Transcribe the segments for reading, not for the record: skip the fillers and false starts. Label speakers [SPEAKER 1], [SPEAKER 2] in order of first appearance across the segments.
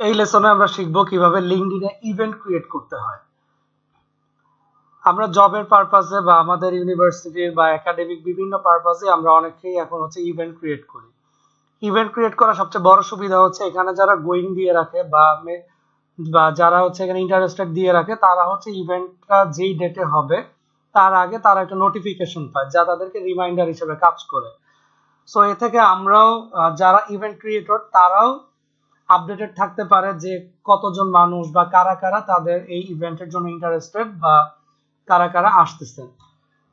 [SPEAKER 1] এই লেসনে আমরা শিখব কিভাবে লিঙ্কডইনে ইভেন্ট ক্রিয়েট করতে হয়। আমরা জবের পারপাসে বা আমাদের ইউনিভার্সিটির বা একাডেমিক বিভিন্ন পারপাসে আমরা অনেকেই এখন ইভেন্ট ক্রিয়েট করি। ইভেন্ট ক্রিয়েট করার সবচেয়ে বড় সুবিধা হচ্ছে এখানে যারা গোয়িং দিয়ে রাখে বা যারা এখানে ইন্টারেস্টেড দিয়ে রাখে তারা ইভেন্টটা যেই ডেটে হবে তার আগে তারা একটা নোটিফিকেশন পায় যা তাদেরকে রিমাইন্ডার হিসেবে কাজ করে। সো এ থেকে আমরাও যারা ইভেন্ট ক্রিয়েটর তারাও আপডেটেড থাকতে পারে যে কতজন মানুষ বা কারা কারা তাদের এই ইভেন্টের জন্য ইন্টারেস্টেড বা কারা কারা আসতেছেন।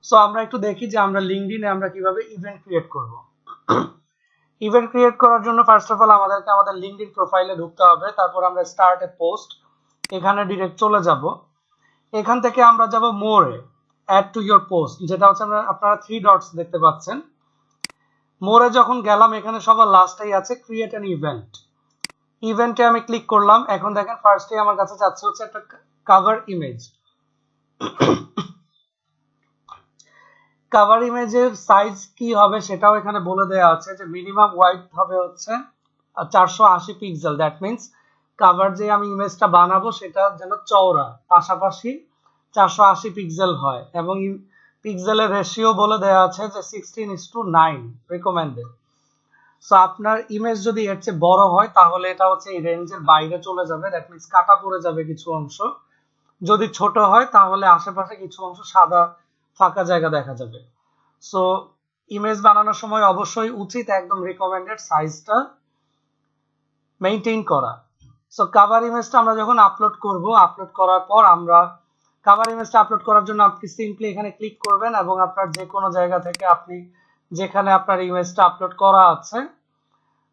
[SPEAKER 1] সো আমরা একটু দেখি যে আমরা লিঙ্কডইনে আমরা কিভাবে ইভেন্ট ক্রিয়েট করব। ইভেন্ট ক্রিয়েট করার জন্য ফার্স্ট অফ অল আমাদেরকে আমাদের লিঙ্কডইন প্রোফাইলে ঢুকতে হবে, তারপর আমরা স্টার্ট এ পোস্ট এখানে ডিরেক্ট চলে যাব। এখান থেকে আমরা যাব মোরে, অ্যাড টু ইওর পোস্ট, যেটা আপনারা 3 ডটস দেখতে পাচ্ছেন। মোরে যখন গেলাম এখানে সবার লাস্টেই আছে ক্রিয়েট অ্যান ইভেন্ট। ইভেন্টে আমি ক্লিক করলাম। এখন দেখেন ফার্স্টে আমার কাছে চাচ্ছে একটা কভার ইমেজ। কভার ইমেজের সাইজ কি হবে সেটাও এখানে বলে দেওয়া আছে যে মিনিমাম ওয়াইড হবে 480 পিক্সেল। দ্যাট মিন্স কভার যে আমি ইমেজটা বানাবো সেটা যেন চওড়া, পাশাপাশি 480 পিক্সেল হয়, এবং পিক্সেলের রেশিও বলে দেওয়া আছে যে 16:9 রিকমেন্ডেড। সো আপনার ইমেজ যদি এর চেয়ে বড় হয় তাহলে এটা এই রেঞ্জের বাইরে চলে যাবে, দ্যাট মিন্স কাটা পড়ে যাবে কিছু অংশ। যদি ছোট হয় তাহলে আশেপাশে কিছু অংশ সাদা ফাঁকা জায়গা দেখা যাবে। সো ইমেজ বানানোর সময় অবশ্যই উচিত একদম রিকমেন্ডেড সাইজটা মেইনটেইন করা। সো কভার ইমেজটা আমরা যখন আপলোড করব, আপলোড করার পর আমরা কভার ইমেজটা আপলোড করার জন্য আপনি সিম্পলি এখানে ক্লিক করবেন এবং আপনার যে কোনো জায়গা থেকে আপনি যেখানে আপনার ইমেজটা আপলোড করা আছে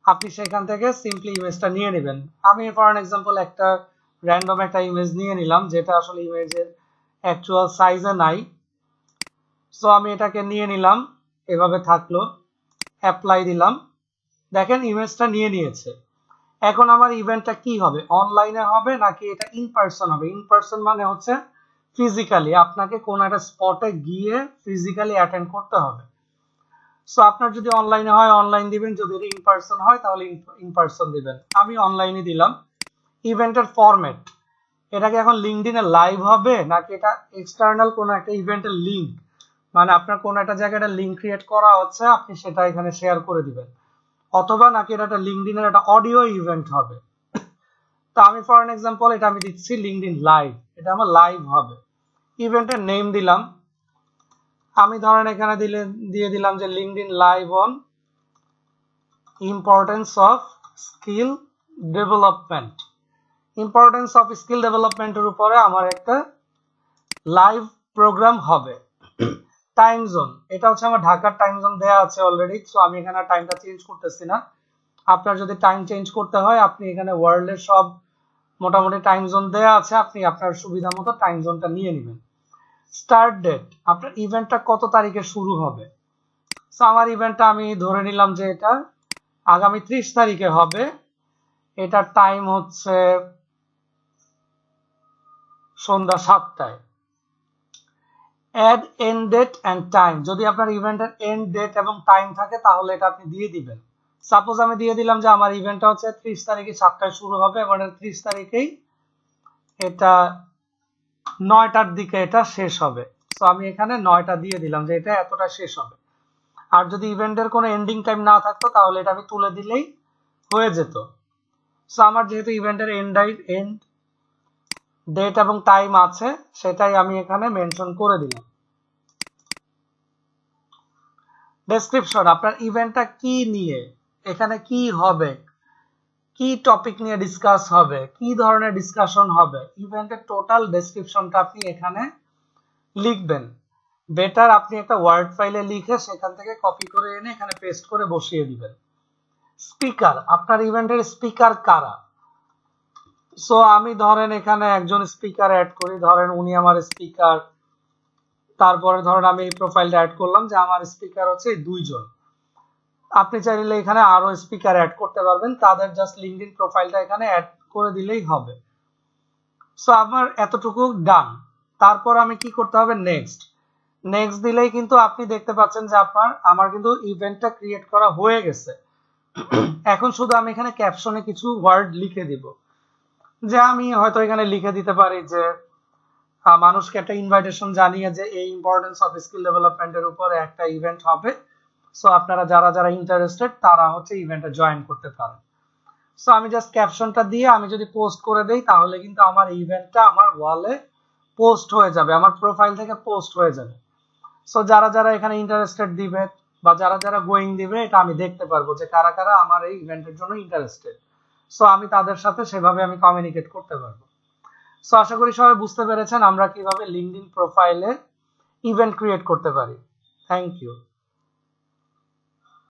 [SPEAKER 1] আপনি সেখান থেকে সিম্পলি ইমেজটা নিয়ে নেবেন। আমি ফর অ্যান এক্সাম্পল একটা র্যান্ডম একটা ইমেজ নিয়ে নিলাম যেটা আসলে ইমেজের অ্যাকচুয়াল সাইজে নাই। সো আমি এটাকে নিয়ে নিলাম, এভাবে থাকলো, অ্যাপ্লাই দিলাম। দেখেন ইমেজটা নিয়ে নিয়েছে। এখন আমার ইভেন্টটা কি হবে, অনলাইনে হবে নাকি এটা ইন পারসন হবে? ইন পারসন মানে ফিজিক্যালি আপনাকে কোন একটা স্পটে গিয়ে ফিজিক্যালি অ্যাটেন্ড করতে হবে। সো আপনার যদি অনলাইনে হয় অনলাইন দিবেন, যদি ইন পারসন হয় তাহলে ইন পারসন দিবেন। আমি অনলাইনে দিলাম। ইভেন্টের ফরম্যাট, এটা কি এখন লিঙ্কডইনে লাইভ হবে নাকি এটা এক্সটার্নাল কোনো একটা ইভেন্টের লিঙ্ক, মানে আপনার কোন একটা জায়গায় একটা লিঙ্ক ক্রিয়েট করা হচ্ছে আপনি সেটা এখানে শেয়ার করে দিবেন, অথবা নাকি এটা একটা লিঙ্কডইনের একটা অডিও ইভেন্ট হবে। তো আমি ফর অ্যান এক্সাম্পল এটা আমি দিচ্ছি লিঙ্কডইন লাইভ, এটা আমার লাইভ হবে। ইভেন্টের নেম দিলাম, আমি ধরেন এখানে দিয়ে দিলাম যে LinkedIn live on importance of skill development. Importance of skill ডেভেলপমেন্টের উপরে আমার একটা লাইভ প্রোগ্রাম হবে। টাইম জোন, এটা আমার ঢাকার টাইম জোন দেয়া আছে অলরেডি, সো আমি এখানে টাইমটা চেঞ্জ করতেছি না। আপনার যদি টাইম চেঞ্জ করতে হয় আপনি এখানে ওয়ার্ল্ডের সব মোটামুটি টাইম জোন দেয়া আছে, আপনি আপনার সুবিধা মতো টাইম জোনটা নিয়ে নেবেন। স্টার্ট ডেট, আপনার ইভেন্টটা কত তারিখে শুরু হবে। সো আমার ইভেন্টটা আমি ধরে নিলাম যে এটা আগামী 30 তারিখে হবে। এটার টাইম সন্ধ্যা 7টায়। Add and date and time, যদি আপনার ইভেন্টের এন্ড ডেট এবং টাইম থাকে তাহলে এটা আপনি দিয়ে দিবেন। সাপোজ আমি দিয়ে দিলাম যে আমার ইভেন্টটা 30 তারিখে 7টায় শুরু হবে এবং 30 তারিখেই এটা 9টার দিকে এটা শেষ হবে। সো আমি এখানে 9টা দিয়ে দিলাম যে এটা এতটা শেষ হবে। আর যদি ইভেন্টের কোনো এন্ডিং টাইম না থাকতো তাহলে এটা আমি তুলে দিলেই হয়ে যেত। সো আমার যেহেতু ইভেন্টের এন্ড ডেট এবং টাইম আছে সেটাই আমি এখানে মেনশন করে দিলাম। ডেসক্রিপশন, আপনার ইভেন্টটা কি নিয়ে, এখানে কি হবে, কি টপিক নিয়ে ডিসকাস হবে, কি ধরনের ডিসকাশন হবে, ইভেন্টের টোটাল ডেসক্রিপশনটা আপনি এখানে লিখবেন। বেটার আপনি একটা ওয়ার্ড ফাইলে লিখে সেখান থেকে কপি করে এনে এখানে পেস্ট করে বসিয়ে দিবেন। স্পিকার, আপনার ইভেন্টের স্পিকার কারা। সো আমি ধরেন এখানে একজন স্পিকার অ্যাড করি, ধরেন উনি আমার স্পিকার। তারপরে ধরেন আমি এই প্রোফাইলটা অ্যাড করলাম যে আমার স্পিকার 2 জন। আপনি চাইলে এখানে আরো স্পিকার অ্যাড করতে পারবেন, তাদের জাস্ট লিঙ্কডইন প্রোফাইলটা এখানে অ্যাড করে দিলেই হবে। সো আমার এতটুকু ডান। তারপর আমি কি করতে হবে, নেক্সট। নেক্সট দিলেই কিন্তু আপনি দেখতে পাচ্ছেন যে আমার কিন্তু ইভেন্টটা ক্রিয়েট করা হয়ে গেছে। এখন শুধু আমি এখানে ক্যাপশনে কিছু ওয়ার্ড লিখে দিব। যে আমি হয়তো এখানে লিখে দিতে পারি যে মানুষকে একটা ইনভাইটেশন জানিয়ে যে এই ইম্পর্টেন্স অফ স্কিল ডেভেলপমেন্টের উপরে একটা ইভেন্ট হবে, সো আপনারা যারা যারা ইন্টারেস্টেড তারা হচ্ছে ইভেন্টে জয়েন করতে পারেন। সো আমি জাস্ট ক্যাপশনটা দিয়ে আমি যদি পোস্ট করে দেই তাহলে কিন্তু আমার ইভেন্টটা আমার ওয়ালে পোস্ট হয়ে যাবে, আমার প্রোফাইল থেকে পোস্ট হয়ে যাবে। সো যারা যারা এখানে ইন্টারেস্টেড দিবে বা যারা যারা গোয়িং দিবে এটা আমি দেখতে পারবো যে কারা কারা আমার এই ইভেন্টের জন্য ইন্টারেস্টেড। সো আমি তাদের সাথে সেভাবে আমি কমিউনিকেট করতে পারবো। সো আশা করি সবাই বুঝতে পেরেছেন আমরা কিভাবে লিঙ্কডইন প্রোফাইলে ইভেন্ট ক্রিয়েট করতে পারি। Thank you.